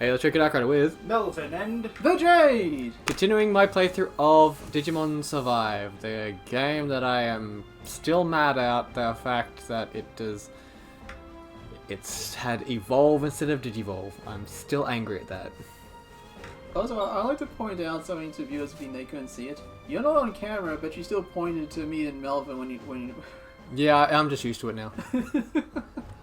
Hey, let's check it out right with Melvin and the Jade! Continuing my playthrough of Digimon Survive, the game that I am still mad at the fact that it's had Evolve instead of Digivolve. I'm still angry at that. Also, I like to point out something to viewers if they couldn't see it. You're not on camera, but you still pointed to me and Melvin when you... Yeah, I'm just used to it now.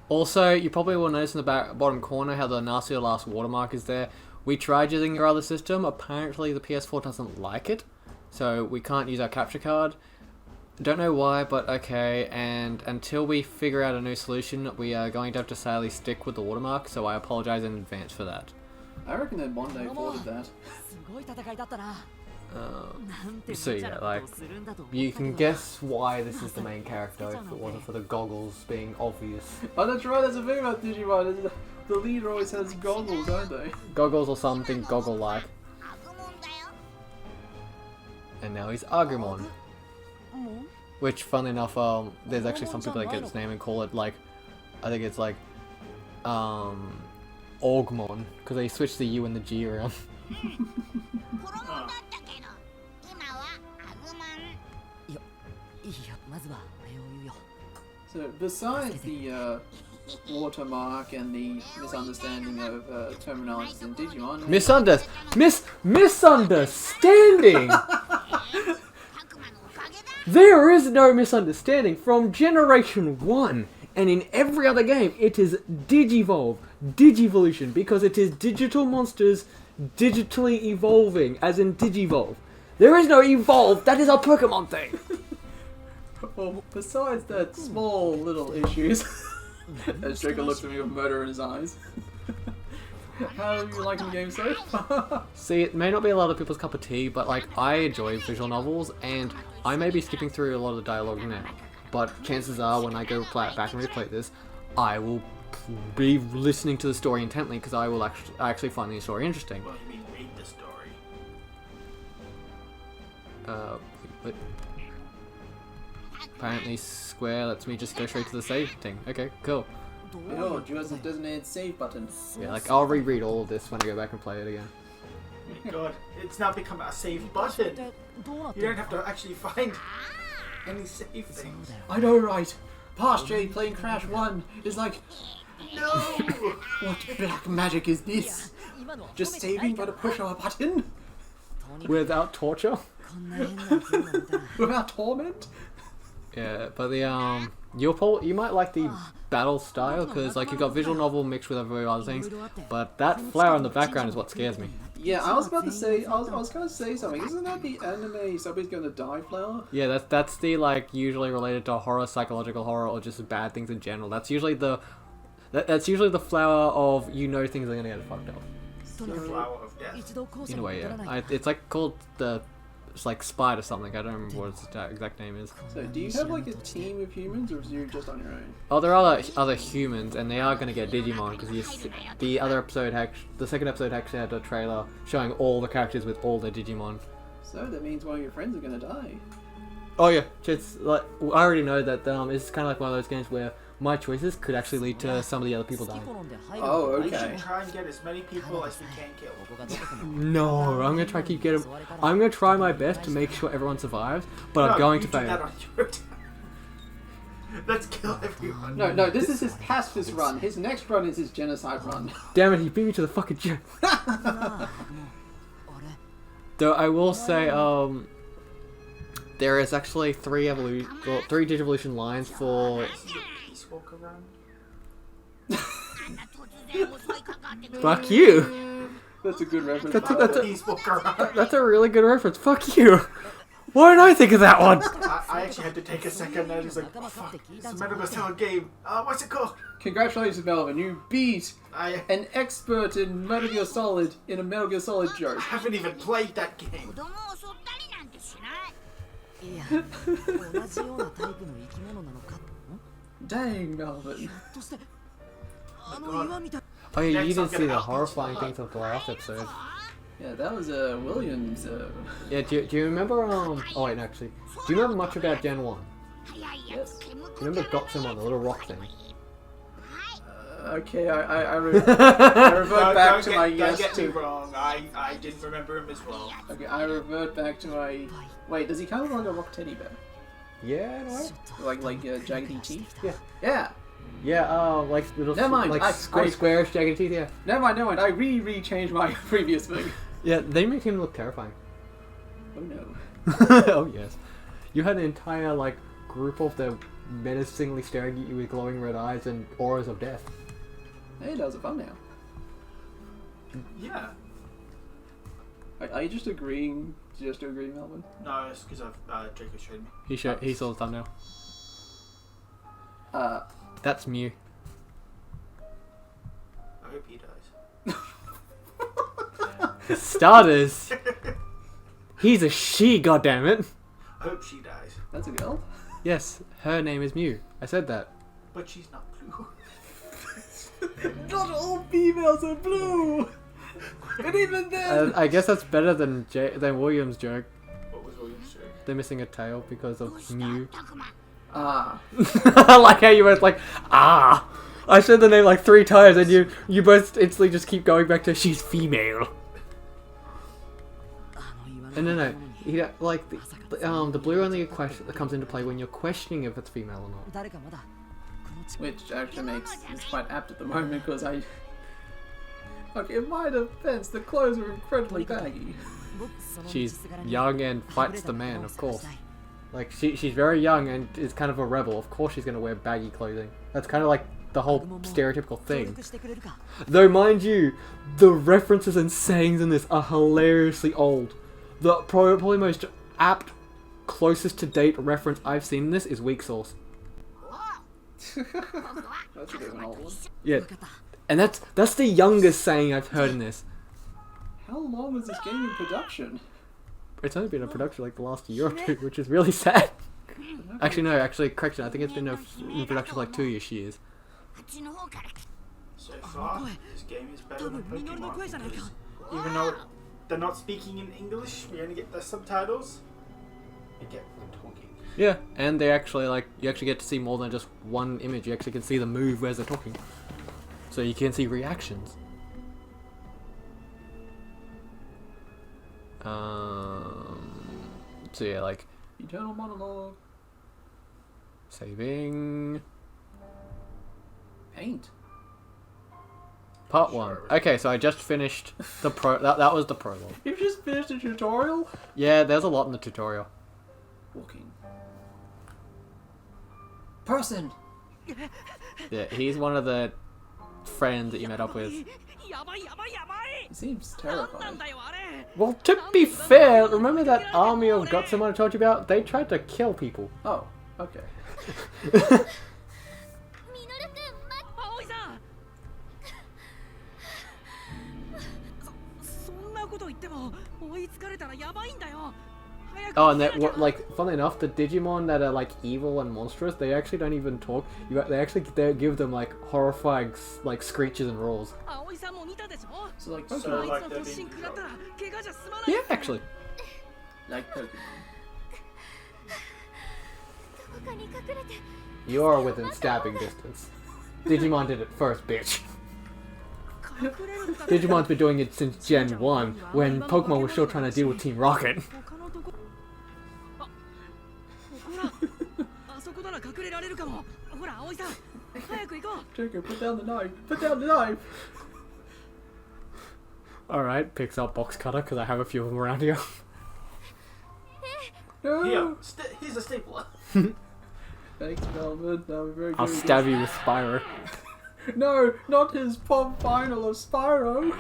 Also, you probably will notice in the bottom corner how the Nasty Last watermark is there. We tried using your other system. Apparently the PS4 doesn't like it, so we can't use our capture card. Don't know why, but okay. And until we figure out a new solution, we are going to have to sadly stick with the watermark, so I apologize in advance for that. I reckon that one day forwarded that. So yeah, like, you can guess why this is the main character if it wasn't for the goggles being obvious. Oh, that's right, there's a thing about Digimon. The leader always has goggles, don't they? Goggles or something goggle-like. And now he's Agumon. Which, funnily enough, there's actually some people that get its name and call it, like, I think it's like, Augmon, because they switch the U and the G around. So, besides the watermark and the misunderstanding of terminologies in Digimon... Misunderstanding! There is no misunderstanding from Generation 1, and in every other game it is Digivolve, Digivolution, because it is digital monsters digitally evolving, as in Digivolve. There is no evolve, that is a Pokemon thing! Well, besides that small little issues, as Draco looks at me with murder in his eyes. How are you liking the game so far? See, it may not be a lot of people's cup of tea, but like, I enjoy visual novels, and I may be skipping through a lot of the dialogue now, but chances are when I go back and replay this, I will be listening to the story intently, because I will actually find the story interesting. Let me read the story. But apparently Square lets me just go straight to the save thing. Okay, cool. Oh, just a designated save button. Yeah, like, I'll reread all of this when I go back and play it again. Oh my god, it's now become a save button. You don't have to actually find any save things. I know, right? Past Jade playing Crash 1 is like... No! What black magic is this? Just saving by the push of a button? Without torture? Without torment? Yeah, but the you might like the battle style, because like you've got visual novel mixed with other things, but that flower in the background is what scares me. Yeah, I was about to say, I was gonna say something. Isn't that the anime somebody's gonna die flower? Yeah, that's the like usually related to horror, psychological horror, or just bad things in general. That's usually the flower of things are gonna get fucked up. The flower of death. In a way, yeah. It's like called it's like Spide or something. I don't remember what its exact name is. So, do you have like a team of humans, or is you just on your own? Oh, there are other humans, and they are going to get Digimon, because the second episode actually had a trailer showing all the characters with all their Digimon. So that means one of your friends are gonna die. Oh yeah, it's like I already know that it's kind of like one of those games where my choices could actually lead to some of the other people dying. Oh, okay. We should try and get as many people as we can kill. No, I'm gonna try I'm gonna try my best to make sure everyone survives, but I'm going to fail. That on your time. Let's kill everyone. No, this is his pacifist run. His next run is his genocide run. Damn it, he beat me to the fucking gym. Though I will say, there is actually three Digivolution lines for... Walk around. Fuck you! That's a good reference. That's a really good reference. Fuck you! Why didn't I think of that one? I actually had to take a second and I was like, oh fuck, it's a Metal Gear Solid game. What's it called? Congratulations, Melvin. You beat an expert in Metal Gear Solid in a Metal Gear Solid joke. I haven't even played that game. Dang, Melvin. Oh yeah, you didn't see the horrifying things of the last episode. Yeah, that was Williams. Yeah, do you remember, oh wait, no, actually. Do you remember much about Gen 1? Yes. Do you remember Gotsumon, the little rock thing? Okay, I revert back to my don't yes get me to... wrong. I didn't remember him as well. Okay, I revert back to my... Wait, does he kind of look like a rock teddy bear? Yeah, in a way. Like jaggedy teeth? Yeah. Yeah! Yeah, like little Never mind, like I- squarish jagged teeth, yeah. Never mind. I re-changed my previous thing. Yeah, they make him look terrifying. Oh no. Oh yes. You had an entire like group of them menacingly staring at you with glowing red eyes and auras of death. Hey, that was a thumbnail. Yeah. Are you just agreeing to agree, Melvin? No, it's because Draco showed me. He saw the thumbnail. That's Mew. I hope he dies. For starters, he's a she, goddammit. I hope she dies. That's a girl? Yes, her name is Mew. I said that. But she's not blue. Not all females are blue! And even then... I guess that's better than William's joke. What was William's joke? They're missing a tail because of Mew. Ah. I like how you went like, ah! I said the name like 3 times and you both instantly just keep going back to she's female. And no. Like, the blue only question that comes into play when you're questioning if it's female or not. Which actually makes it's quite apt at the moment because I... Okay, in my defense, the clothes are incredibly baggy. She's young and fights the man, of course. Like, she's very young and is kind of a rebel. Of course she's going to wear baggy clothing. That's kind of like the whole stereotypical thing. Though, mind you, the references and sayings in this are hilariously old. The probably most apt, closest to date reference I've seen in this is Weak Sauce. That's a bit of an old one. Yeah. And that's the youngest saying I've heard in this. How long was this game in production? It's only been in production like the last year or 2, which is really sad. Actually, no, correction, I think it's been in production for like 2 years. So far, this game is better than Pokemon because even though they're not speaking in English, we only get the subtitles. We get them talking. Yeah, and they actually you actually get to see more than just one image. You actually can see the move as they're talking. So you can see reactions. So yeah, like Eternal monologue. saving Paint. part 1. Okay, so I just finished the that was the prologue. You've just finished a tutorial? Yeah, there's a lot in the tutorial. Walking. Person! Yeah, he's one of the friends that you met up with. He seems terrifying. Well, to be fair, remember that army of Gotsumon I told you about? They tried to kill people. Oh, okay. Oh, and funnily enough, the Digimon that are like evil and monstrous, they actually don't even talk. They give them like horrifying like screeches and roars. So like, So like they're being controlled. Yeah, actually. like Pokemon. You are within stabbing distance. Digimon did it first, bitch. Digimon's been doing it since Gen 1, when Pokemon was still trying to deal with Team Rocket. Draco, put down the knife! Put down the knife! Alright, picks up box cutter, because I have a few of them around here. No! Here, here's a stapler. Thanks, Melvin. That was very good. I'll stab you with Spyro. No, not his pop final of Spyro.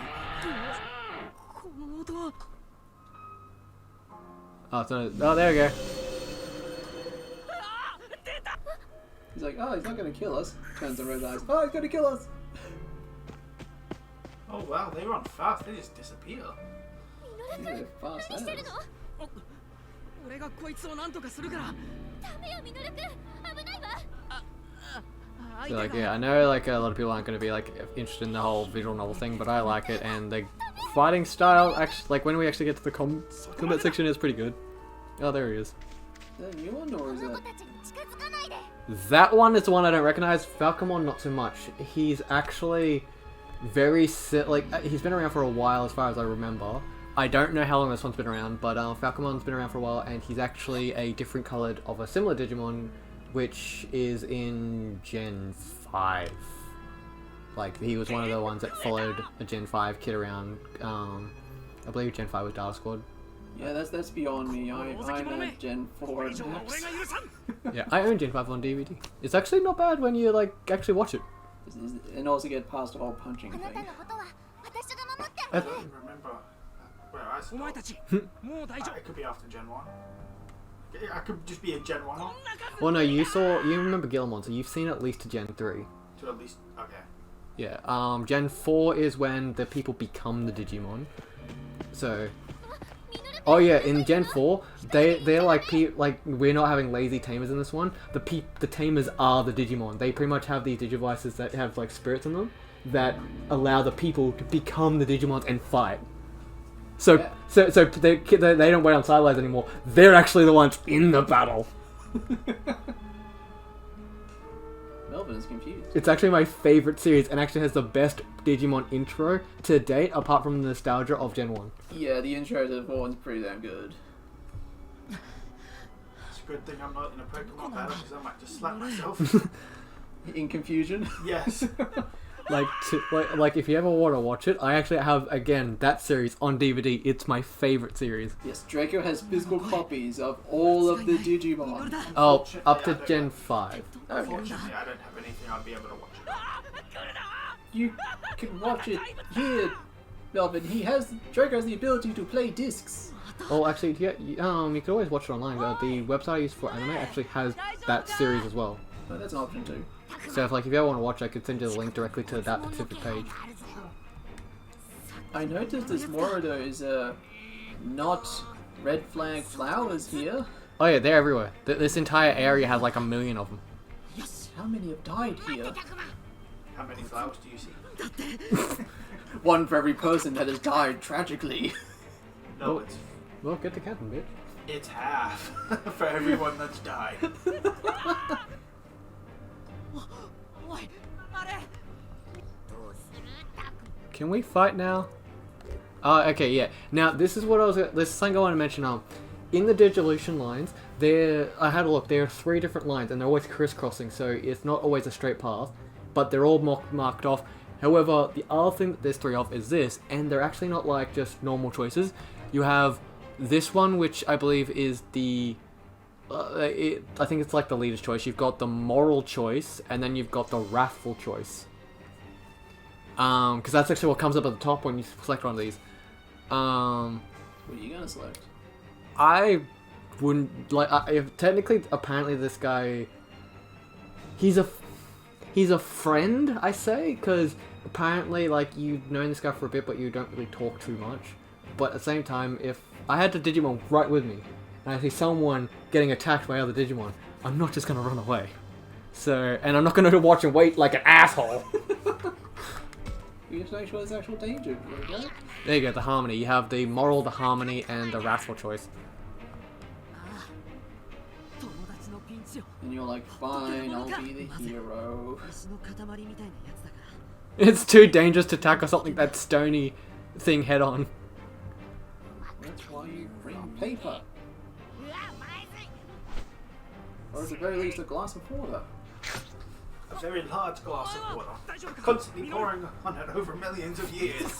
Oh, there we go. He's like, oh, he's not gonna kill us. Turns on red eyes. Oh, he's gonna kill us. Oh wow, they run fast. They just disappear. These are fast ass. So, like, yeah, I know like a lot of people aren't going to be like interested in the whole visual novel thing, but I like it, and the fighting style, actually, like when we actually get to the combat section, is pretty good. Oh, there he is. Is that a new one or is that? That one is the one I don't recognize. Falcomon, not so much. He's actually he's been around for a while as far as I remember. I don't know how long this one's been around, but Falcomon's been around for a while, and he's actually a different colored of a similar Digimon, which is in Gen 5. Like, he was one of the ones that followed a Gen 5 kid around. I believe Gen 5 was Data Squad. Yeah, that's beyond me. I know Gen 4 and apps. Yeah, I own Gen 5 on DVD. It's actually not bad when you, like, actually watch it. And also get past the whole punching thing. I don't remember where I stopped. It could be after Gen 1. I could just be a Gen 1. Well, no, you remember Guillemon, so you've seen at least to Gen 3. To at least, okay. Yeah, Gen 4 is when the people become the Digimon. So... Oh yeah, in Gen 4, they're like we're not having lazy tamers in this one. The tamers are the Digimon. They pretty much have these Digivices that have like spirits in them that allow the people to become the Digimons and fight. So they don't wait on sidelines anymore. They're actually the ones in the battle. Melvin is confused. It's actually my favorite series and actually has the best Digimon intro to date, apart from the nostalgia of Gen 1. Yeah, the intro to the 4 one's pretty damn good. It's a good thing I'm not in a Pokemon battle because I might just slap myself. In confusion? Yes. Like if you ever want to watch it, I actually have, again, that series on DVD. It's my favorite series. Yes, Draco has physical copies of all of the Digimon. Oh, up to Gen 5. Unfortunately, I don't have anything I'd be able to watch it. You can watch it here, Melvin. Draco has the ability to play discs. Oh, actually, yeah, you can always watch it online. The website I use for anime actually has that series as well. Oh, that's an option too. So if you ever want to watch it, I could send you the link directly to that specific page. I noticed this Morodo is not red flag flowers here. Oh yeah, they're everywhere. This entire area has like 1 million of them. How many have died here? How many flowers do you see? One for every person that has died tragically. No, Well, get the captain, bitch. it's half for everyone that's died. Can we fight now? Okay, yeah. Now, this is something I want to mention. In the Digivolution lines, I had a look, there are 3 different lines, and they're always crisscrossing, so it's not always a straight path, but they're all marked off. However, the other thing that there's 3 of is this, and they're actually not like just normal choices. You have this one, which I believe is the... I think it's like the leader's choice. You've got the moral choice, and then you've got the wrathful choice. Because that's actually what comes up at the top when you select one of these. What are you gonna select? I wouldn't like. Technically, apparently, this guy. He's a friend, I say, because apparently, like, you've known this guy for a bit, but you don't really talk too much. But at the same time, if I had the Digimon right with me, and I see someone getting attacked by other Digimon, I'm not just gonna run away. So, and I'm not gonna watch and wait like an asshole. We have to make sure there's actual danger. Right? There you go, the harmony. You have the moral, the harmony, and the wrathful choice. And you're like, fine, I'll be the hero. It's too dangerous to tackle something that stony thing head on. That's why you bring paper. Or at the very least, a glass of water. A very large glass of water, constantly pouring on it over millions of years.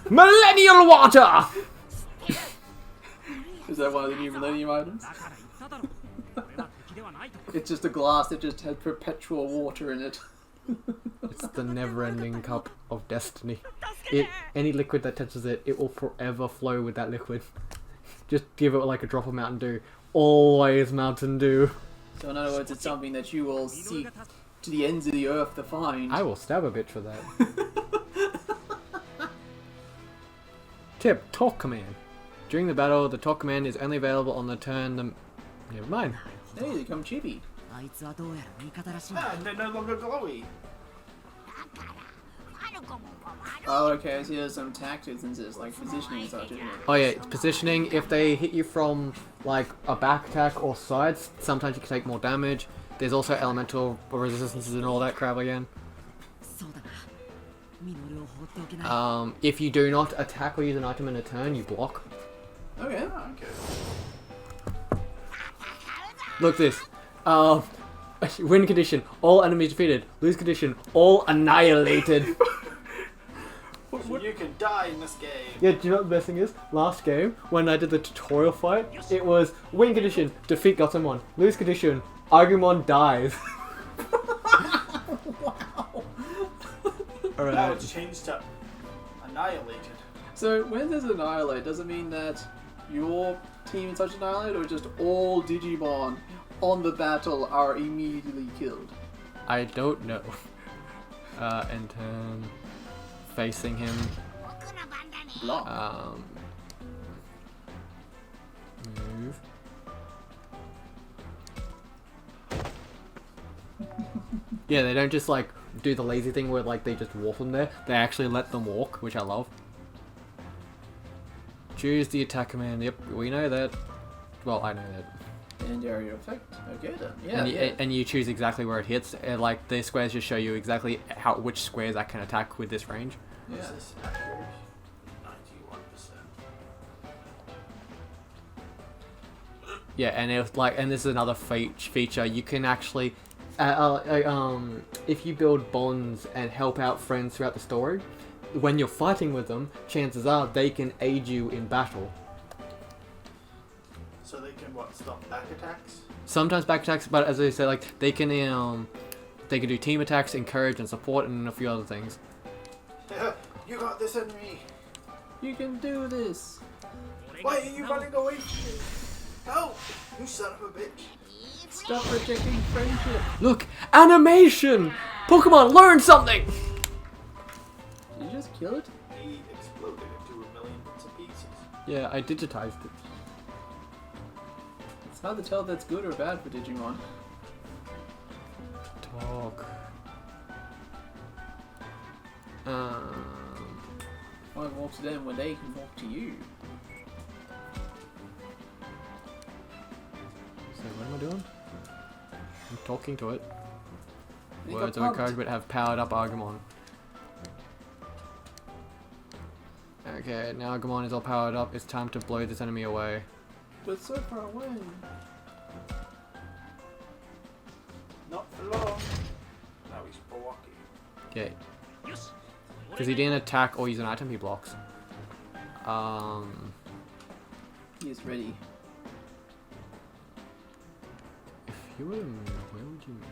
Millennial water! Is that one of the new Millennium items? It's just a glass that just has perpetual water in it. It's the never-ending cup of destiny. Any liquid that touches it, it will forever flow with that liquid. Just give it like a drop of Mountain Dew. Always Mountain Dew. So in other words, it's something that you will seek to the ends of the earth to find. I will stab a bitch for that. Tip, talk command. During the battle, the talk command is only available on the turn Never mind. Hey, they become chibi. And they're no longer glowy. Oh, okay, so there's some tactics and this, like positioning and such, isn't it? Oh yeah, positioning. If they hit you from like a back attack or sides, sometimes you can take more damage. There's also elemental resistances and all that crap again. If you do not attack or use an item in a turn, you block. Okay. Look this. Win condition, all enemies defeated. Lose condition, all annihilated. So you can die in this game. Yeah, do you know what the best thing is? Last game, when I did the tutorial fight, it was win condition, defeat Gotemon. Lose condition, Agumon dies. Wow. Now Alright. it's changed to annihilated. So when there's annihilate, does it mean that your team in such annihilate, or just all Digimon on the battle are immediately killed? I don't know. And turn. Facing him. Block. Move. Yeah, they don't just like do the lazy thing where like they just walk them there. They actually let them walk, which I love. Choose the attack command. Yep, we know that. Well, I know that. And area effect. Okay then. Yeah. And you choose exactly where it hits. And, like the squares just show you exactly which squares I can attack with this range. Yeah. Is this accurate? 91%. Yeah, and this is another feature. You can actually, if you build bonds and help out friends throughout the story, when you're fighting with them, chances are they can aid you in battle. So they can stop back attacks? Sometimes back attacks, but as I said, like they can do team attacks, encourage and support, and a few other things. You got this in me. You can do this. Why are you running away from me? Help! You son of a bitch. Stop rejecting friendship. Look, animation! Pokemon, learn something! Did you just kill it? He exploded into a million bits and pieces. Yeah, I digitized it. It's hard to tell if that's good or bad for Digimon. Talk. Why walk to them when they can walk to you? So what am I doing? I'm talking to it. They Words got of pumped. encouragement have powered up Agumon. Okay, now Agumon is all powered up. It's time to blow this enemy away. But so far away. Not for long. Now he's blocking. Okay. Because he didn't attack or use an item, he blocks. He is ready. If you were to move, where would you move?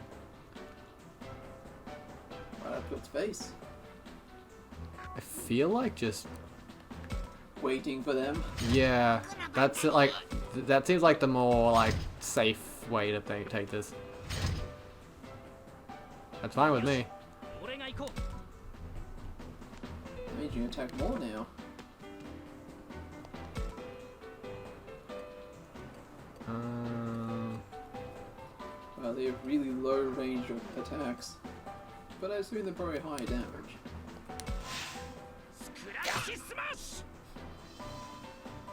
Right up to its face. I feel like just... Waiting for them. Yeah, that's like... That seems like the more, like, safe way to take this. That's fine with me. Made you attack more now. They have really low range of attacks, but I assume they're probably high damage.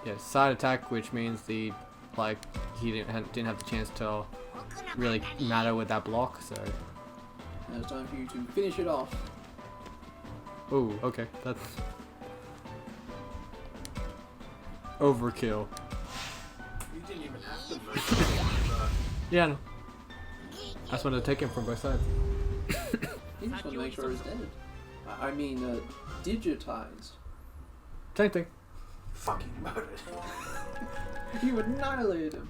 Yeah, side attack, which means he didn't have the chance to really matter with that block, so... Now it's time for you to finish it off. Oh, okay, that's... Overkill. You didn't even have to move. Yeah, I know. I just wanted to take him from both sides. You just want to make sure he's dead. I mean, digitized. Same thing. Fucking murdered. You annihilated him.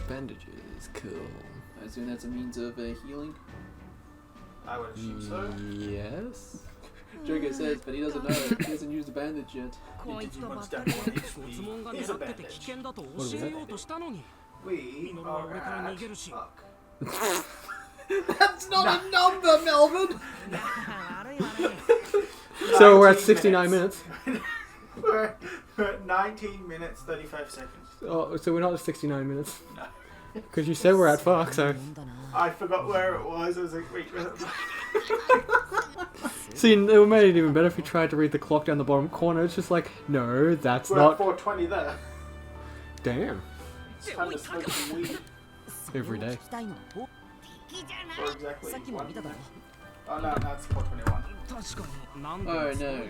Bandages, cool. I assume that's a means of healing. I would assume so. Yes? Draco says, but he doesn't know. He hasn't used the bandage yet. Your Digimon's down 1 HP. He's a bandage. We are at fuck. That's not a number, Melvin! So we're at 69 minutes. We're at 19 minutes, 35 seconds. Oh, so we're not at 69 minutes. No. Because you said we're at fuck, so... I forgot where it was. I was like, wait. See, it would made it even better if you tried to read the clock down the bottom corner. It's just like, no, that's We're not. at 4:20 there. Damn. It's time to smoke some weed Every day. for exactly 1 minute. Oh no, that's 4:21. Oh no.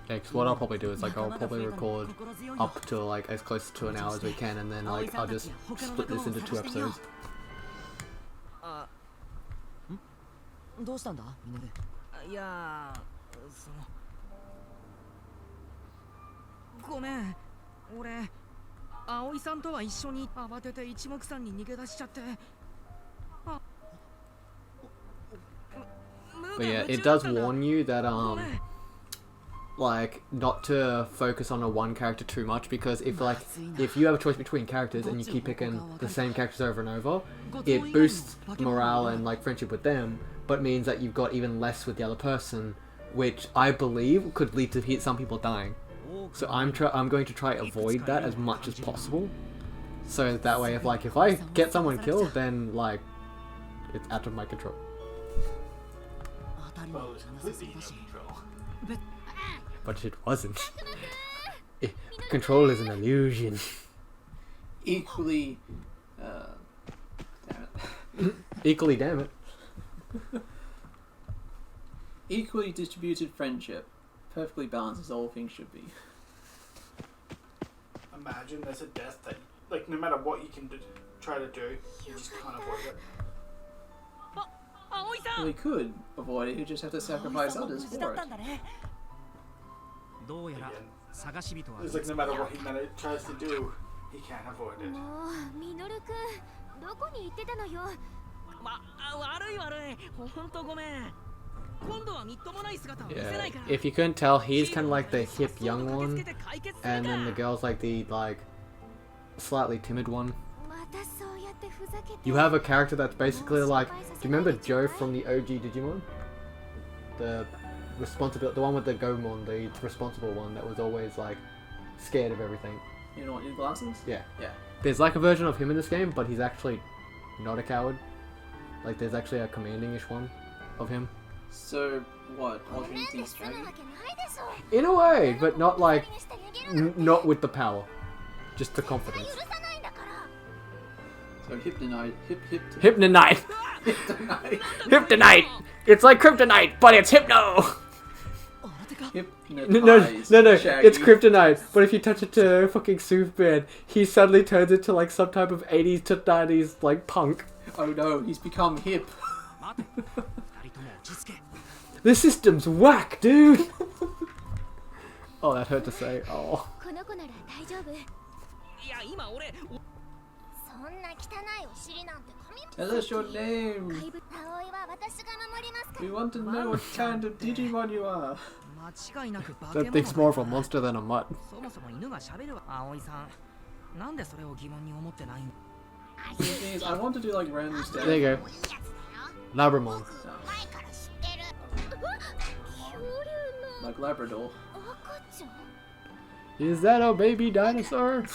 Yeah, because what I'll probably do is like I'll probably record up to like as close to an hour as we can, and then like I'll just split this into 2 episodes. どうしたんだミノル。いやごめん俺葵さんとは一緒に慌てて一目散に逃げ出しちゃって But yeah, it does warn you that like not to focus on a one character too much, because if you have a choice between characters and you keep picking the same characters over and over, it boosts morale and like friendship with them, but means that you've got even less with the other person, which I believe could lead to some people dying. So I'm going to try avoid that as much as possible. So that way, if I get someone killed, then like it's out of my control. Well, it's completely out of control. But it wasn't. Control is an illusion. Equally, damn it. Equally, damn it. Equally distributed friendship. Perfectly balanced as all things should be. Imagine there's a death that, like, no matter what you can try to do, you just can't avoid it. Well, he could avoid it, you just have to sacrifice others for it. Again, it's like no matter what he tries to do, he can't avoid it. ミノルくんどこに行ってたのよ悪い悪い本当ごめん Yeah, if you couldn't tell, he's kind of like the hip young one, and then the girl's like the slightly timid one. You have a character that's basically like, do you remember Joe from the OG Digimon? The one with the Gomon, the responsible one that was always like scared of everything. You know what, your glasses? Yeah. Yeah. There's like a version of him in this game, but he's actually not a coward. Like there's actually a commanding-ish one of him. So, what? Alternate strategy? In a way, but not like, not with the power. Just the confidence. So, Hypnonite. Hypnonite! Hypnonite! Hypnonite! It's like Kryptonite, but it's Hypno! Hypnotize. No, Shaggy. it's Kryptonite, but if you touch it to fucking Superman, he suddenly turns into like some type of 80s to 90s like punk. Oh no, he's become hip. The system's whack, dude! Oh, that hurt to say. Oh. この子なら大丈夫いや今俺 そんな汚いお尻なんて髪 Tell us your name. 怪物葵は私が守りますか We want to know what kind of Digimon you are. 間違いなく化け That 物 thing's だ more of a monster than a mutt. そもそも犬が喋るわ葵さんなんでそれを疑問に思ってないの The thing is, I want to do like random stuff. There you go. Labramon. 前から知ってる恐竜の Like Labrador. 赤ちゃん Is that a baby dinosaur?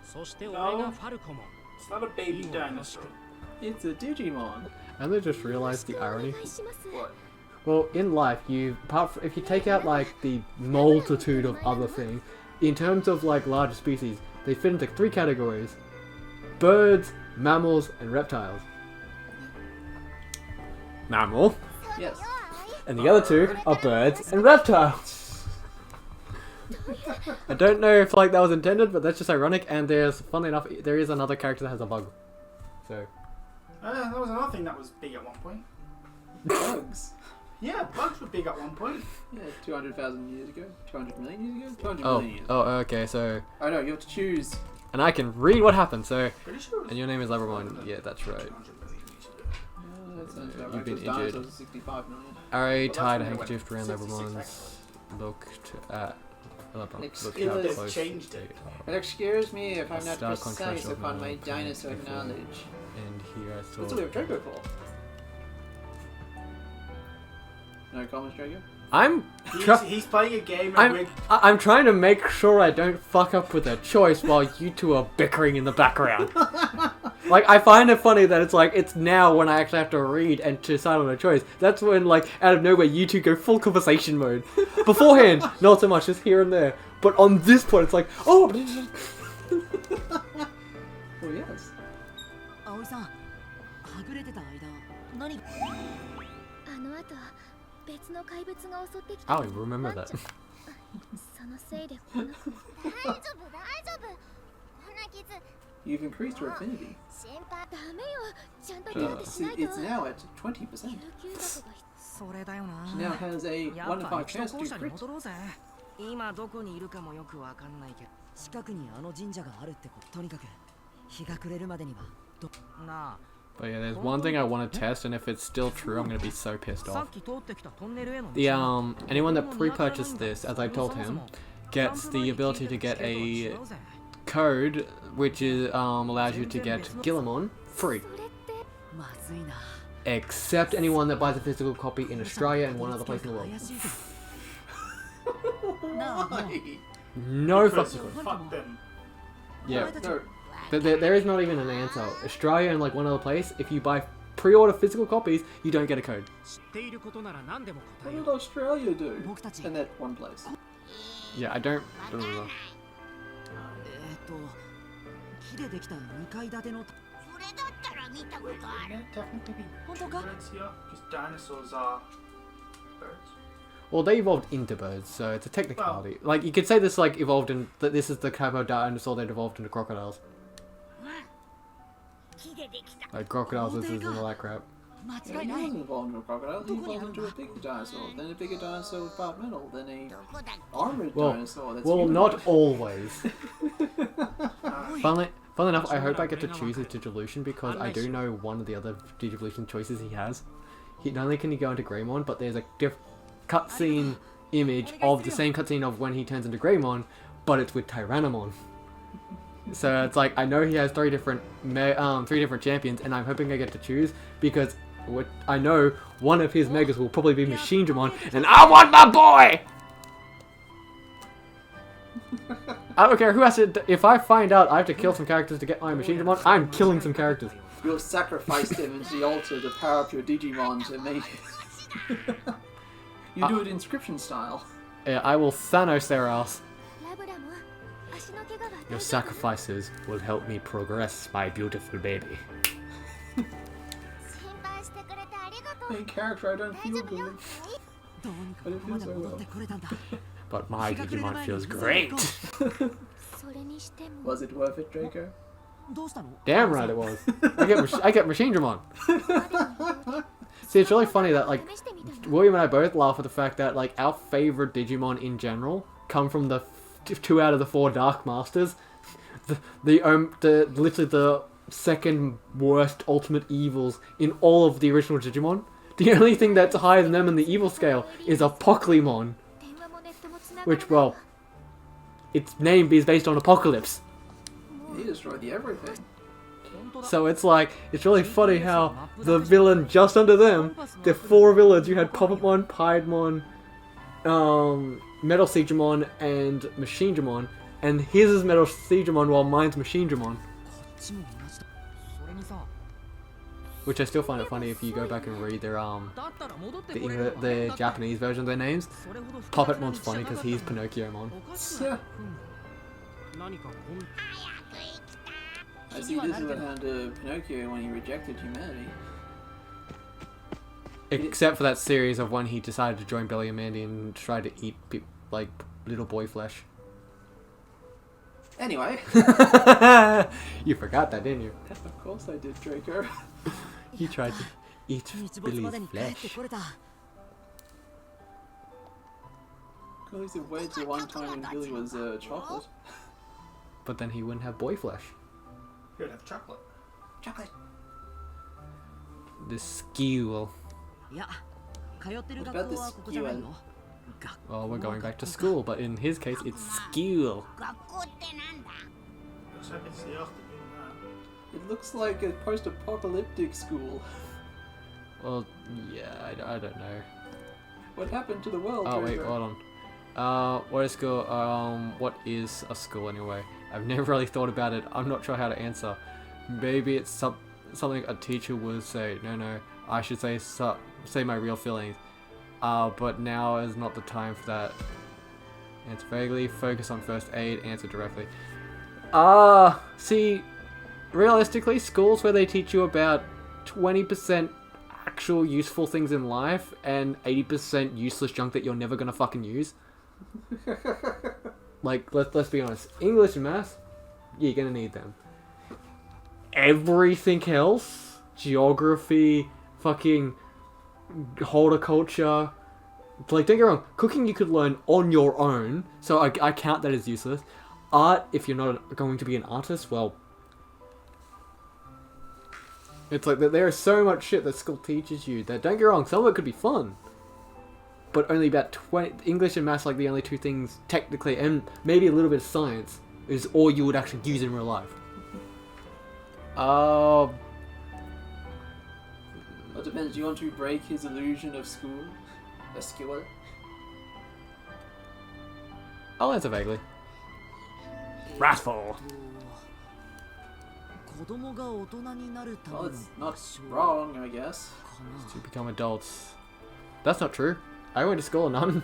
そして俺がファルコモン It's not a baby dinosaur. It's a Digimon. And they just realized the irony. お願いします What? Well, in life, if you take out like the multitude of other things, in terms of like larger species, they fit into 3 categories: birds, mammals, and reptiles. Mammal, Yes. and the other 2 are birds and reptiles. I don't know if like that was intended, but that's just ironic. And there's, funnily enough, there is another character that has a bug. So That was another thing that was big at one point. Bugs. Yeah, bugs were big at one point. Yeah, 200,000 years ago. 200 million years ago? 200 oh, million years. oh, okay. So, Oh no, you have to choose. and I can read what happened. So, Pretty sure it was and your name is Labramon. Yeah, that's right. 200 million years ago. That sounds about You've right. been Those dinosaurs injured. are 65 million. Ari Well, that's tied a when it went handkerchief around 66 Labramon. back. Looked at Labramon. Next Looked skill how is close changed they it. are. But excuse me if I'm not Star precise contrast of upon my my dinosaur before. knowledge. And here I That's what saw. we have Draco for. No comments, Draco? I'm He's playing a game and I'm we're I'm trying to make sure I don't fuck up with a choice while you two are bickering in the background. Like, I find it funny that it's like, it's now when I actually have to read and to decide on a choice. That's when, like, out of nowhere, you two go full conversation mode. Beforehand, not so much, just here and there. But on this point, it's like, oh! Oh, yes. 葵さんはぐれてた間何あの後別の怪物が襲ってきた I don't remember that. そのせいでこの大丈夫大丈夫こんな傷 You've increased her affinity. 心配ダメよちゃんと手当てしないと It's now at 20%. 救急箱がそれだよな She now has a や 1 in っぱ 5 駅 chance 舎 to 校舎に crit. 戻ろうぜ今どこにいるかもよくわかんないけど近くにあの神社があるってこととにかく日が暮れるまでにはなあ But yeah, there's one thing I want to test, and if it's still true, I'm gonna be so pissed さ off. っき通ってきたトンネルへの道 The anyone that pre-purchased this, as I told him, gets the ability to get a code which is allows you to get Guillemon free. それって まずいな Except anyone that buys a physical copy in Australia and one other place in the world. 怪しいけどなあ Why? No Because fucking fuck them. Yeah, No. there is not even an answer. Australia and like one other place, if you buy pre-order physical copies, you don't get a code. 知っていることなら何でも What 答え did よう Australia do 僕たち in that one place? Yeah, I don't know. 木でできた2階建てのそれだったら見たことあ Yeah, る technically be Hold on, birds here, because dinosaurs are birds. Well, they evolved into birds, so it's a technicality. Like, you could say this like evolved in that this is the type of dinosaur that evolved into crocodiles. 木でできた Like crocodiles, lizards, and all that crap.間 Yeah, 違い he ない wasn't evolved into a crocodile. He evolved into a bigger dinosaur, then a bigger dinosaur with part metal, then a どこだっけ armored Well, dinosaur. That's well, humanoid. not always. Funnily enough, I hope I get to choose his Digivolution because I do know one of the other Digivolution choices he has. Not only can he go into Greymon, but there's a cutscene image of the same cutscene of when he turns into Greymon, but it's with Tyrannomon. So it's like I know he has three different champions, and I'm hoping I get to choose because I know one of his megas will probably be Machinedramon, and I want my boy. I don't care who has to. If I find out I have to kill some characters to get my Machinedramon, I'm killing some characters. You'll sacrifice them into the altar to power up your Digimon to make it. You do it inscription style. Yeah, I will Thanos their ass. ラブラも足の怪我は Your 大丈夫 sacrifices will help me progress my beautiful baby. 心配してくれてありがとう Main character, I don't 大 feel 丈夫よ good. どうにかここまで戻ってこれたんだ But my Digimon feels great. それにしても Was it worth it, Draco? どうしたの Damn right it was. I get Machinedramon. See, it's really funny that like 試してみたんだ William and I both laugh at the fact that like our favorite Digimon in general come from the 2 out of the 4 Dark Masters. The literally the second worst ultimate evils in all of the original Digimon. The only thing that's higher than them in the evil scale is Apocalypse, 電話もネットもつながる which well, its name is based on Apocalypse. He destroyed the everything. So it's like, it's really funny how the villain just under them, the 4 villains, you had Puppetmon, Piedmon, Metal Siegemon, and Machinedramon, and his is Metal Siegemon while mine's Machinedramon. こっちも同じだそれにさ Which I still find it funny if you go back and read their だったら戻ってこれるのが the Japanese version of their names. それほど複雑な Puppetmon's funny because he's Pinocchiomon. おかしくない Yeah. 何かこん I see this is what happened to Pinocchio when he rejected humanity. Except for that series of when he decided to join Billy and Mandy and tried to eat like little boy flesh. Anyway, You forgot that, didn't you? of course I did, Draco. He tried to eat 日没まで Billy's に帰ってこ flesh. れた At least it waited till one time when Billy was chocolate. But then he wouldn't have boy flesh. You'd have chocolate. Chocolate. The skill. いや通ってる What 学 about 校は this ここじゃないよ skewer? Well, we're going back to school, but in his case, it's skill. 学校ってなんだ Looks like it's the afternoon now. It looks like a post-apocalyptic school. Well, yeah, I don't know. What happened to the world, Oh Draco? wait, hold on. What is school? What is a school anyway? I've never really thought about it. I'm not sure how to answer. maybe it's something a teacher would say. No, I should say my real feelings. But now is not the time for that. Answer vaguely. Focus on first aid. Answer directly. See, realistically, schools where they teach you about 20% actual useful things in life and 80% useless junk that you're never gonna fucking use. Like, let's be honest. English and maths, you're gonna need them. Everything else, geography, fucking horticulture, like, don't get me wrong, cooking you could learn on your own, so I count that as useless. Art, if you're not going to be an artist, well, it's like that. There is so much shit that school teaches you that, don't get me wrong, some of it could be fun, but only about 20. English and maths, like the only two things technically, and maybe a little bit of science, is all you would actually use in real life. It depends. Do you want to break his illusion of school? A skiller? I'll answer vaguely. Wrathful. Well, it's not wrong, I guess. To become adults. That's not true. I went to school and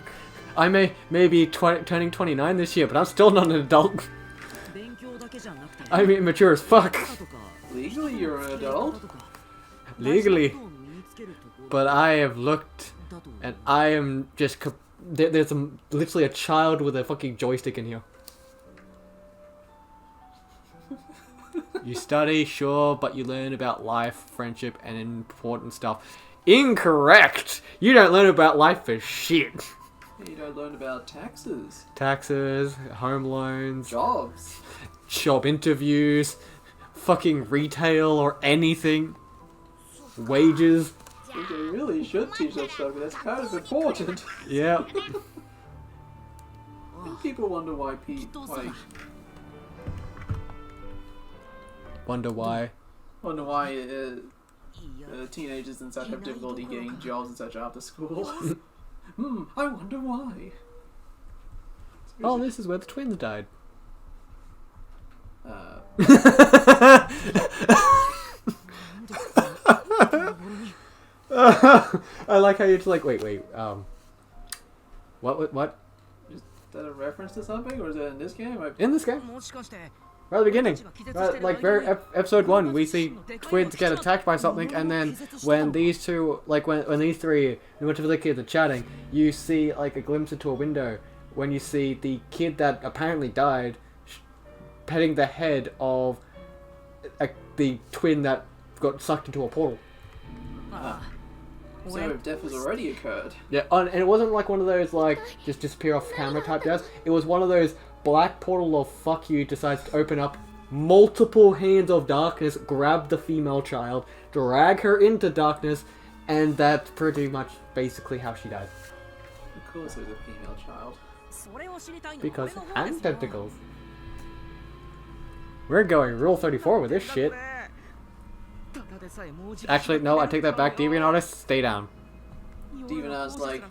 I may be turning 29 this year, but I'm still not an adult. I'm immature as fuck. Legally, you're an adult. Legally. But I have looked, and I am just... There's literally a child with a fucking joystick in here. You study, sure, but you learn about life, friendship, and important stuff. Incorrect! You don't learn about life for shit. You don't learn about taxes. Taxes, home loans, Jobs. job interviews, fucking retail or anything. Wages. They really should teach that stuff, that's kind of important. Yeah. I think people wonder why Wonder why. Teenagers and such have difficulty getting jobs and such after school. I wonder why. Oh, this is where the twins died. I like how you're just like, wait, what? Is that a reference to something, or is that in this game? In this game? Right at the beginning. Right, like, very episode 1, we see twins get attacked by something, and then when these two, like, when these three, and which of the kids are chatting, you see, like, a glimpse into a window, when you see the kid that apparently died petting the head of the twin that got sucked into a portal. So death has already occurred. Yeah, and it wasn't like one of those, like, just disappear off camera type deaths. It was one of those black portal of fuck you decides to open up, multiple hands of darkness, grab the female child, drag her into darkness, and that's pretty much basically how she died. Of course it was a female child. Because and tentacles. We're going Rule 34 with this shit. Actually, no, I take that back. Deviant Artist, stay down. Demon Artist, like,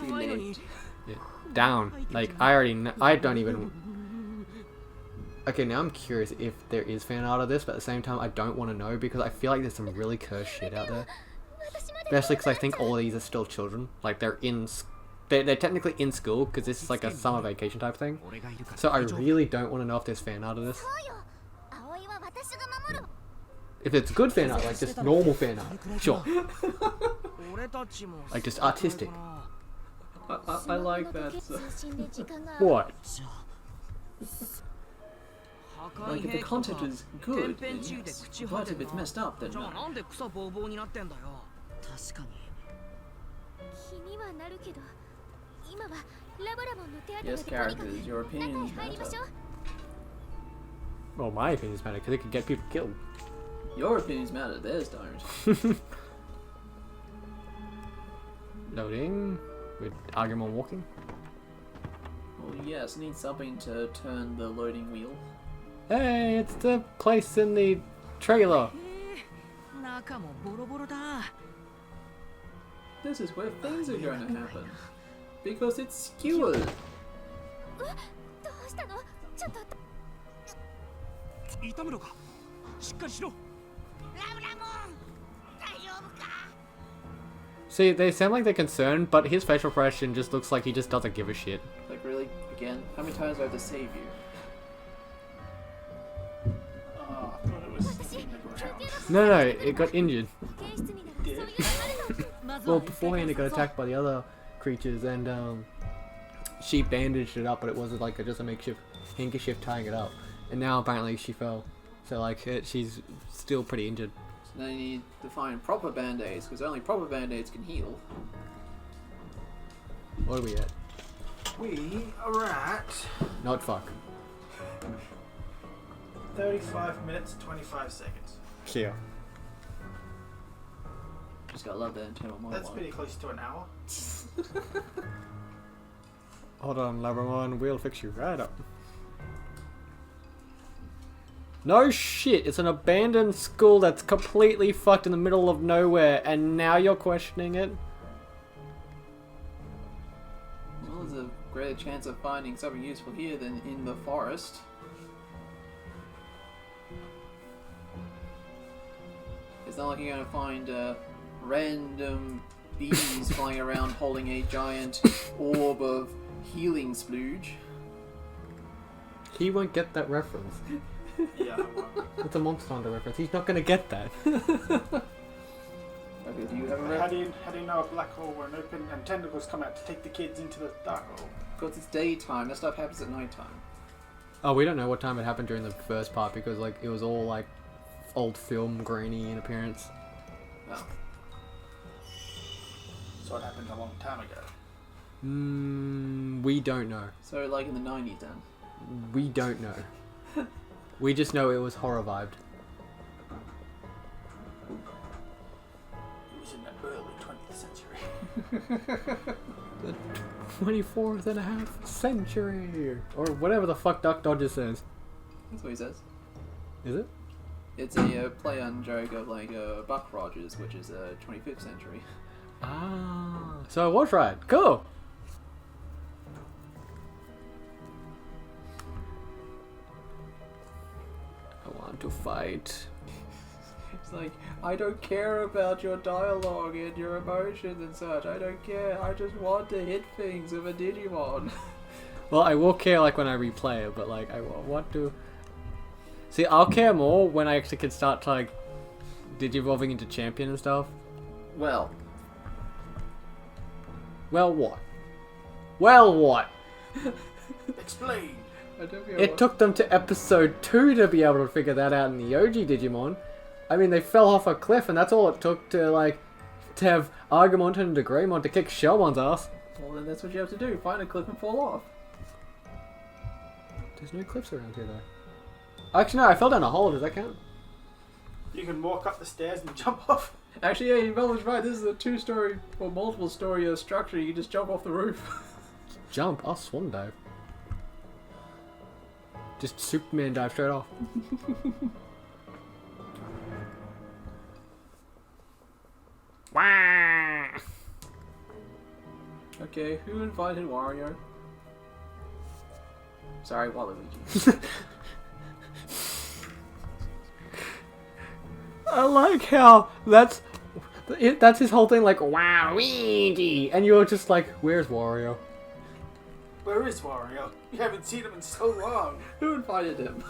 relate. Yeah. Down. Like, I already know. I don't even... Okay, now I'm curious if there is fan art of this, but at the same time, I don't want to know because I feel like there's some really cursed shit out there. Especially because I think all of these are still children. Like, they're technically in school because this is like a summer vacation type thing. So I really don't want to know if there's fan art of this. If it's good fan art, like just normal fan art, sure. Like just artistic. I like that. What? Like, if the content is good, then yes. But if it's messed up, then no. Yes, characters, your opinions matter. Well, my opinions matter because it could get people killed. Your opinions matter, theirs don't. Loading. With Agumon walking. Well, yes, need something to turn the loading wheel. Hey, it's the place in the trailer. This is where things are going to happen. Because it's skewered. See, they sound like they're concerned, but his facial expression just looks like he just doesn't give a shit. Like, really? Again? How many times do I have to save you? Oh, I thought it was in the ground. No, it got injured. 保健室にならそういうのあるの Well, beforehand it got attacked by the other creatures, and she bandaged it up, but it wasn't like just a makeshift handkerchief tying it up. And now apparently she fell, so like she's still pretty injured. So now you need to find proper band-aids, because only proper band-aids can heal. What are we at? We are at Not fuck. 35 minutes 25 seconds. Yeah. Just gotta love that internal monologue. That's pretty close to an hour. Hold on, Labramon, we'll fix you right up. No shit, it's an abandoned school that's completely fucked in the middle of nowhere, and now you're questioning it? Well, there's a greater chance of finding something useful here than in the forest. It's not like you're gonna find random bees flying around holding a giant orb of healing splooge. He won't get that reference. Yeah, well, It's a Monster Hunter reference. He's not gonna get that. Okay, do you have a how rep? do you know a black hole where an open and tentacles come out to take the kids into the dark hole? Because it's daytime, that stuff happens at nighttime. Oh, we don't know what time it happened during the first part because like it was all like old film grainy in appearance. Oh. So it happened a long time ago. We don't know. So like in the 90s then. We don't know. We just know it was horror vibed. It was in the early 20th century. The 24th and a half century! Or whatever the fuck Duck Dodger says. That's what he says. Is it? It's a play on joke of like Buck Rogers, which is 25th century. Ah. So I was right. Cool! I want to fight. It's like, I don't care about your dialogue and your emotions and such. I don't care. I just want to hit things with a Digimon. Well, I will care like when I replay it, but like I want to. See, I'll care more when I actually can start to like digivolving into champion and stuff. Well, Well, what? Well, what? Explain! I don't know It took them to episode 2 to be able to figure that out in the OG Digimon. I mean, they fell off a cliff, and that's all it took to like to have Argamon turn into Greymon to kick Shellmon's ass. Well, then that's what you have to do. Find a cliff and fall off. There's no cliffs around here though. Actually, no, I fell down a hole. Does that count? You can walk up the stairs and jump off. Actually, yeah, Mel was right. This is a 2-story or multiple story structure. You can just jump off the roof. Jump? I'll swan dive. Just Superman dive straight off. Wah! Okay, who invited Wario? Sorry, Waluigi. I like how that's his whole thing, like Waluigi, and you're just like, where's Wario? Where is Wario? You haven't seen him in so long. Who invited him?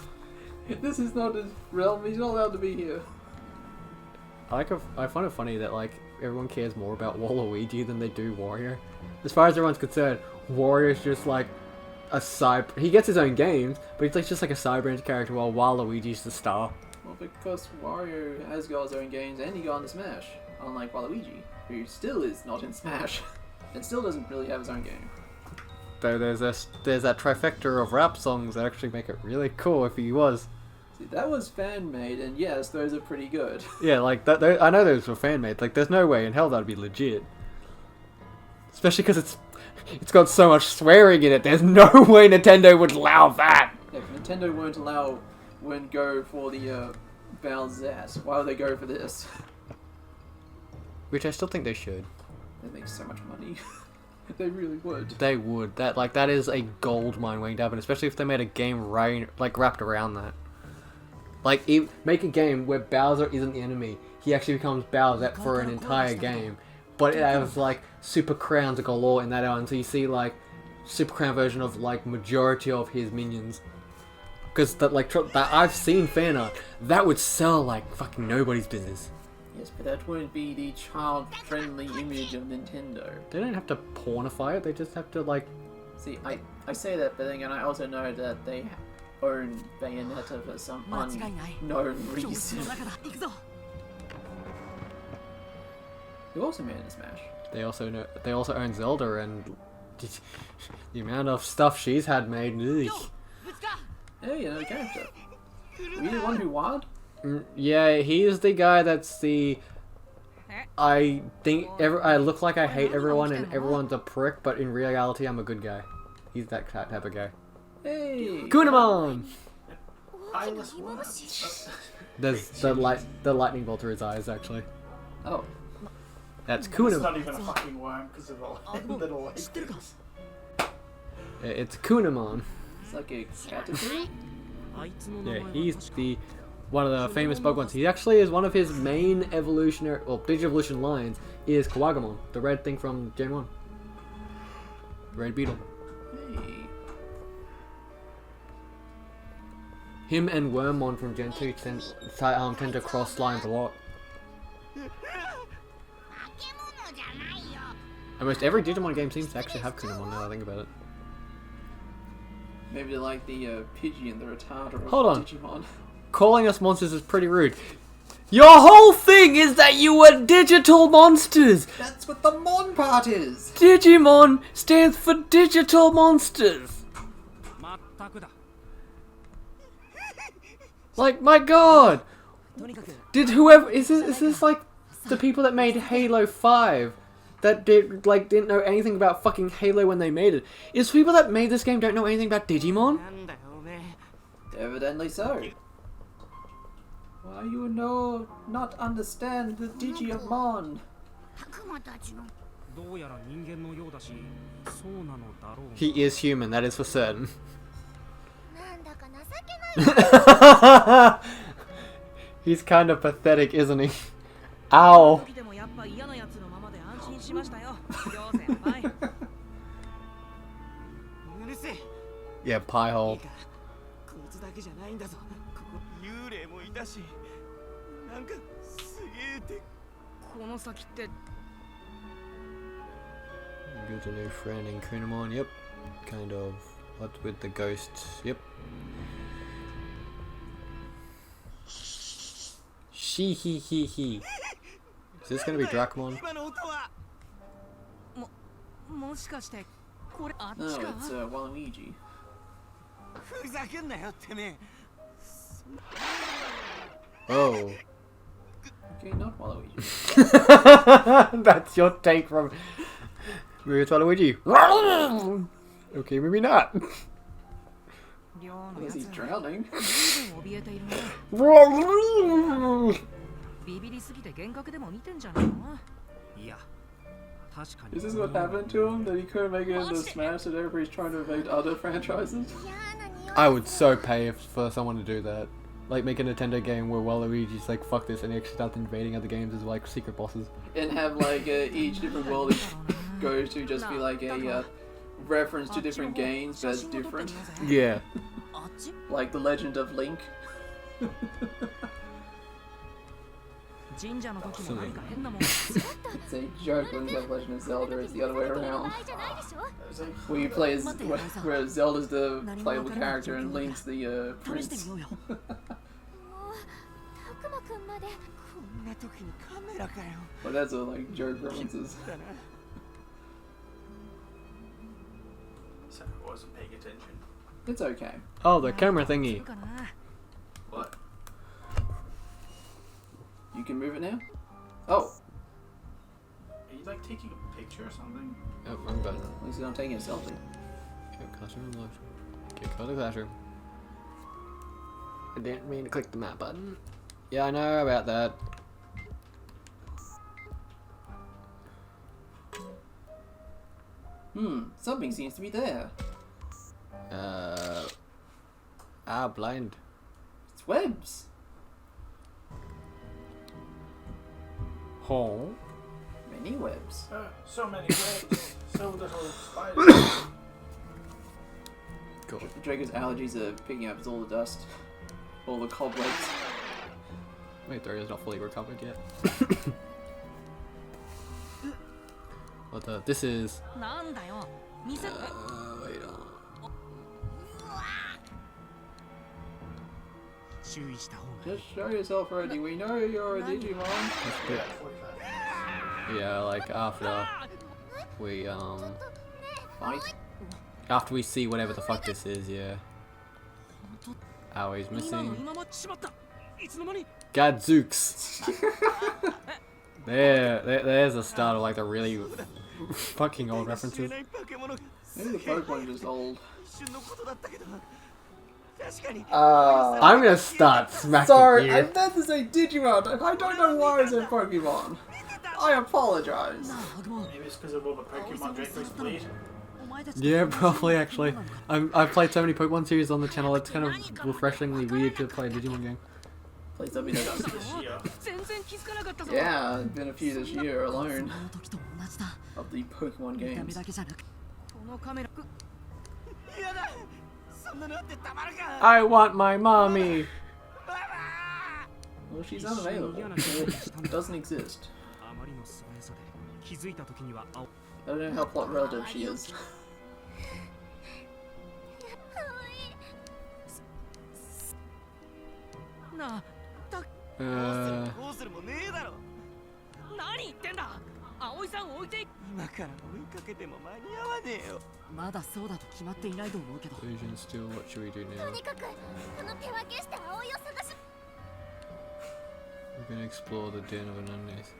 This is not his realm. He's not allowed to be here. I find it funny that like everyone cares more about Waluigi than they do Wario. As far as everyone's concerned, Wario's just like a side. He gets his own games, but he's like just like a side branch character, while Waluigi's the star. Well, because Wario has got his own games and he got into Smash, unlike Waluigi, who still is not in Smash, and still doesn't really have his own game. Though there's that trifecta of rap songs that actually make it really cool if he was. See, that was fan-made, and yes, those are pretty good. Yeah, like that. I know those were fan made. Like, there's no way in hell that'd be legit. Especially because it's got so much swearing in it. There's no way Nintendo would allow that. Yeah, if Nintendo wouldn't go for the Bowser's ass, why would they go for this? Which I still think they should. They make so much money. They really would. They would. That is a gold mine waiting to happen. Especially if they made a game wrapped around that. Like, make a game where Bowser isn't the enemy. He actually becomes Bowser for an entire game. But it has, like, super crowns galore in that element. So you see, like, super crown version of, like, majority of his minions. Because, that I've seen fan art. That would sell like fucking nobody's business. Yes, but that wouldn't be the child-friendly image of Nintendo. They don't have to pornify it. They just have to, like... See, I say that, but then again, I also know that they own Bayonetta for some unknown reason. Who also made it in Smash? They also own Zelda, and the amount of stuff she's had made. Ugh. Hey, another character. Were you the one who won? Yeah, he is the guy that's the... I think I look like I hate everyone and everyone's a prick, but in reality I'm a good guy. He's that type of guy. Hey! Kunamon! Eyeless worm. There's the lightning bolt through his eyes, actually. Oh. That's It's Kunamon. not even a fucking worm because of the little legs. It's Kunamon. It's like a caterpillar? Yeah, he's one of the famous bug ones. He actually is one of his main evolutionary, or Digivolution lines is Kawagamon, the red thing from Gen 1. Red beetle. Hey. Him and Wormmon from Gen 2 tend to cross lines a lot. Almost every Digimon game seems to actually have Kunamon now that I think about it. Maybe they're like the Pidgey and the Retarder of Hold on. Digimon. Calling us monsters is pretty rude. Your whole thing is that you were digital monsters! That's what the Mon part is! Digimon stands for digital monsters! Like, my god! Did whoever... Is this like the people that made Halo 5? That didn't know anything about fucking Halo when they made it? Is people that made this game don't know anything about Digimon? Evidently so. Why you not understand the Digimon? He is human, that is for certain. なんだか情けない He's kind of pathetic, isn't he? Ow! Yeah, pie hole. Good a new friend in Kunamon, yep. Kind of. What with the ghosts, yep. She he. Is this gonna be Dracmon? No, it's Waluigi. Oh. Okay, not Waluigi. That's your take from... Maybe it's Waluigi. Okay, maybe not. Unless he's drowning. Is this what happened to him? That he couldn't make it into Smash, so therefore he's trying to evade other franchises? 嫌な匂い I would so pay for someone to do that. Like, make a Nintendo game where Waluigi's like, fuck this, and he actually starts invading other games as like secret bosses. And have like each different world he goes to just be like a reference to different games, but it's different. Yeah. Like The Legend of Link. It's a joke when you have Legend of Zelda, it's the other way around. じゃないでしょ Where you play as, where Zelda's the playable character and Link's the prince. もうたくまくんまで Well, that's all like joke references. So I wasn't paying attention. It's okay. Oh, the camera thingy. What? You can move it now? Oh, Are you like taking a picture or something? Oh, wrong button. at least I'm taking a selfie. Get classroom unlocked. Get out of the classroom. I didn't mean to click the map button. Yeah, I know about that. Something seems to be there. Blind. It's webs. Oh. Many webs. So many ways, so little spiders. God. Draco's allergies are picking up all the dust, all the cobwebs. Wait, there is not fully recovered yet. But this is. なんだよ見せて Wait on. 注意した方が Just show yourself already. We know you're a Digimon. Yeah, like after we Fight. after we see whatever the fuck this is, yeah. Awei's 今の missing. 今待ちしまったいつの間に Gadzooks. There's a start of like the really fucking old references. Maybe the Pokemon are just old. 一瞬のことだったけど確かに I'm gonna start smacking Sorry, you. I meant to say Digimon. I don't know why I said Pokemon. I apologize. なあアグモン Maybe it's because of all the Pokemon Draco's bleed. お前たち Yeah, probably actually. I've played so many Pokemon series on the channel. It's kind of refreshingly weird to play a Digimon game. Please don't be that. This year. 全然気づかなかったぞ Yeah, it's been a few this year そ alone の時と同じだ of the Pokemon 見た目 games. だけじゃなくこのカメラやだそんなのあってたまるか I want my mommy. Well, she's unavailable. Or doesn't exist. あまりの素早さで気づいた時には青 I don't know how plot relative she is. なあ Uh, うするもねえだろ何言ってんだ葵さん置いて今から追いかけても間に合わねえよまだそうだと決まっていないと思うけど Illusion still. What should we do と now? にかくこの手分けして葵を探し We're gonna explore the den of anonymous.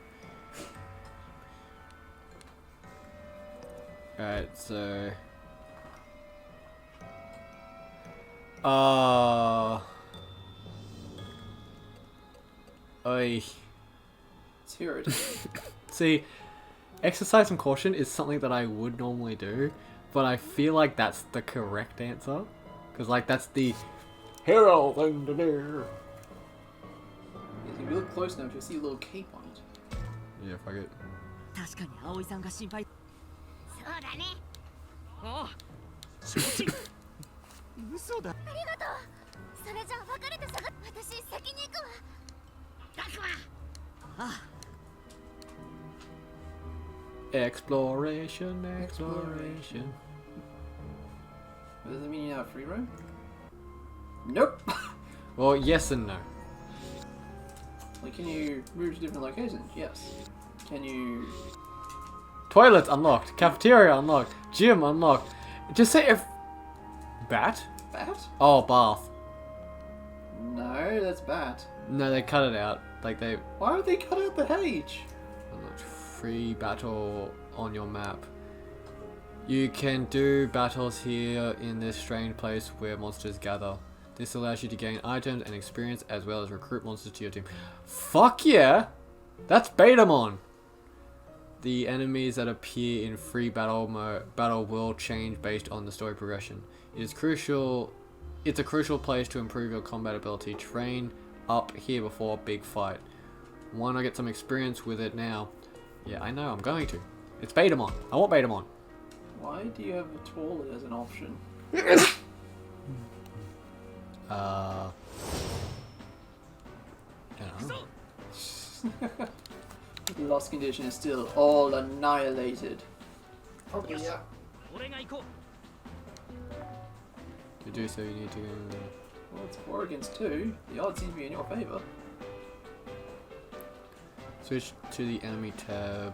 Alright, so. Oi. Let's hear it. See, exercise some caution is something that I would normally do, but I feel like that's the correct answer. Because, like, that's the hero thing to do. If you look close enough, you'll see a little cape on it. Yeah, fuck it. 確かに葵さんが心配そうだねおう承知嘘だありがとうそれじゃあ別れて探私先に行くわガクはあ Exploration, exploration. Does that mean you have free roam? Nope. Well, yes and no. Like, can you move to different locations? Yes. Can you... Toilets unlocked. Cafeteria unlocked. Gym unlocked. Just say if... Bat? Bat? Oh, bath. No, that's bat. No, they cut it out. Like they... Why would they cut out the H? Unlocked free battle on your map. You can do battles here in this strange place where monsters gather. This allows you to gain items and experience as well as recruit monsters to your team. Fuck yeah! That's Betamon! The enemies that appear in free battle will change based on the story progression. It's a crucial place to improve your combat ability. Train up here before a big fight. Why not get some experience with it now? Yeah, I know, I'm going to. It's Betamon. I want Betamon. Why do you have a toilet as an option? I don't know. Lost condition is still all annihilated. Probably, yeah. 俺が行こ To do so, you need to go. Well, it's 4 against 2. The odds seem to be in your favour. Switch to the enemy tab.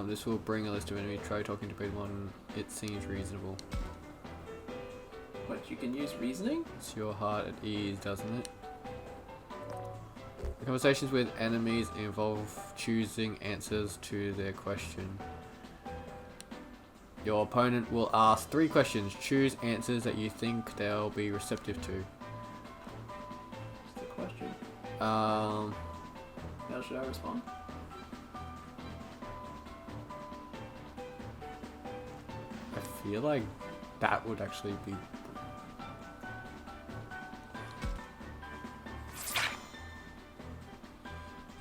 This will bring a list of enemies. Try talking to Betamon. It seems reasonable. But you can use reasoning? It's your heart at ease, doesn't it? The conversations with enemies involve choosing answers to their question. Your opponent will ask 3 questions. Choose answers that you think they'll be receptive to. That's the question. Um, How should I respond? I feel like that would actually be...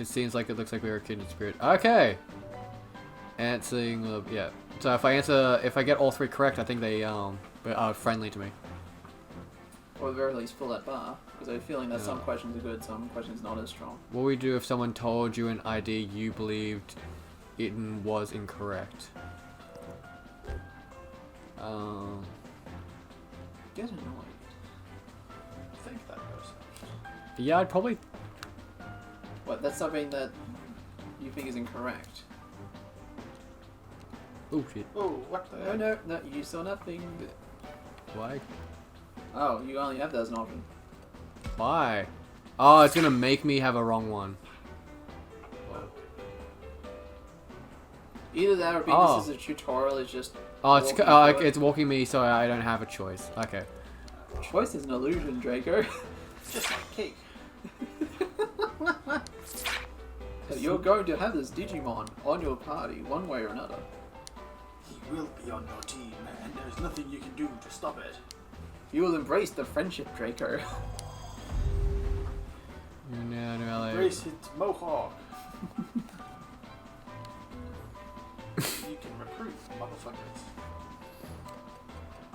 It seems like it looks like we were a kindred spirit. Okay. Answering, yeah. So if I get all 3 correct, I think they are friendly to me. Or at the very least fill that bar. Because I have a feeling that Yeah. some questions are good, some questions not as strong. What would we do if someone told you an ID you believed it was incorrect? Get annoyed. Think that person. Yeah, I'd probably. What, that's something that you think is incorrect? Oh shit! Oh, what the? No, you saw nothing. Why? Oh, you only have that as an option. Why? Oh, it's gonna make me have a wrong one. Either that or Oh. this is a tutorial, it's just... Oh, it's walking through it. it's walking me, so I don't have a choice. Okay. Choice is an illusion, Draco. Just like cake. So you're going to have this Digimon on your party, one way or another. He will be on your team, and there's nothing you can do to stop it. You will embrace the friendship, Draco. Embrace its mohawk. You can recruit motherfuckers.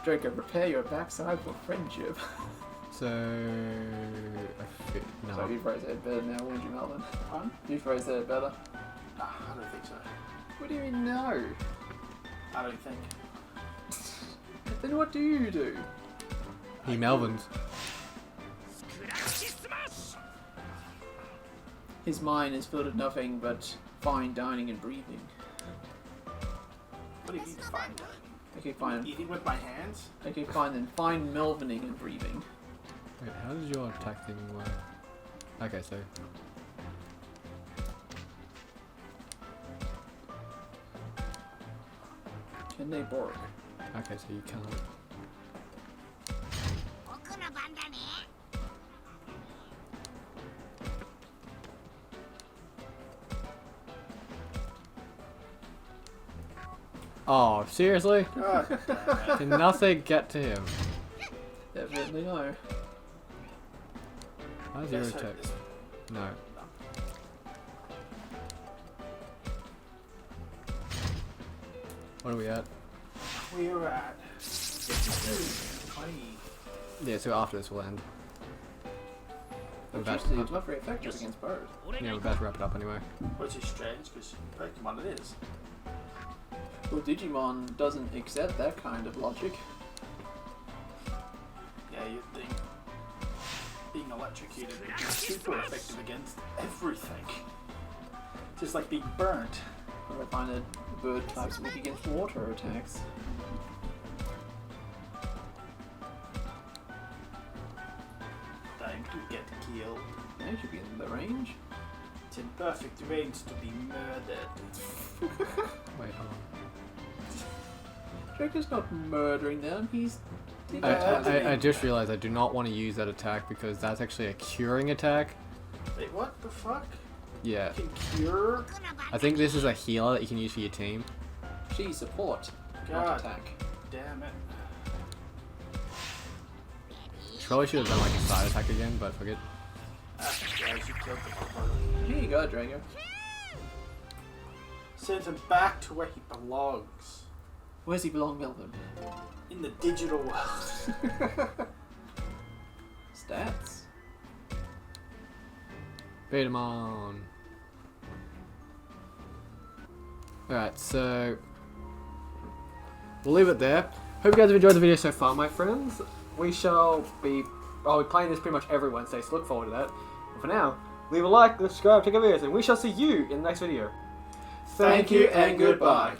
Draco, prepare your backside for friendship. So no. So you phrased it better now, wouldn't you, Melvin? Huh? You phrased it better. Nah, I don't think so. What do you mean no? I don't think. Then what do you do? He Melvins. His mind is filled with nothing but fine dining and breathing. What do you mean fine dining? Okay, fine. Eating with my hands? Okay, fine then. Fine Melvining and breathing. Wait, how does your attack thing work? Okay, so Can they bork? okay, so you can't. Oh, seriously? God damn it. Can nothing get to him? Definitely no. How's your Let's hope attack? this- No. What are we at? We're at 20. Yeah, so after this will end. We're about, Interesting, it's not very effective against birds. yeah, we're about to wrap it up anyway. Which is strange, because Pokemon it is. Well, Digimon doesn't accept that kind of logic. Yeah, you'd think being electrocuted would be super effective against everything. Just like being burnt. But I find that bird types weak against water attacks. Time to get killed. They should be in the range. It's in perfect range to be murdered. Wait, hold on. Draco's not murdering them, he's... I just realized I do not want to use that attack because that's actually a curing attack. Wait, what the fuck? Yeah, You can cure? I think this is a healer that you can use for your team. She's support, not God attack. damn it. Probably should have done like a side attack again, but forget. Ah, guys, you killed the motherfucker. Here you go, Draco. Send him back to where he belongs. Where's he belong, Melvin? In the digital world. Stats. Beat him on. Alright, so we'll leave it there. Hope you guys have enjoyed the video so far, my friends. We shall be playing this pretty much every Wednesday, so look forward to that. But for now, leave a like, subscribe, check our videos, and we shall see you in the next video. Thank you and goodbye.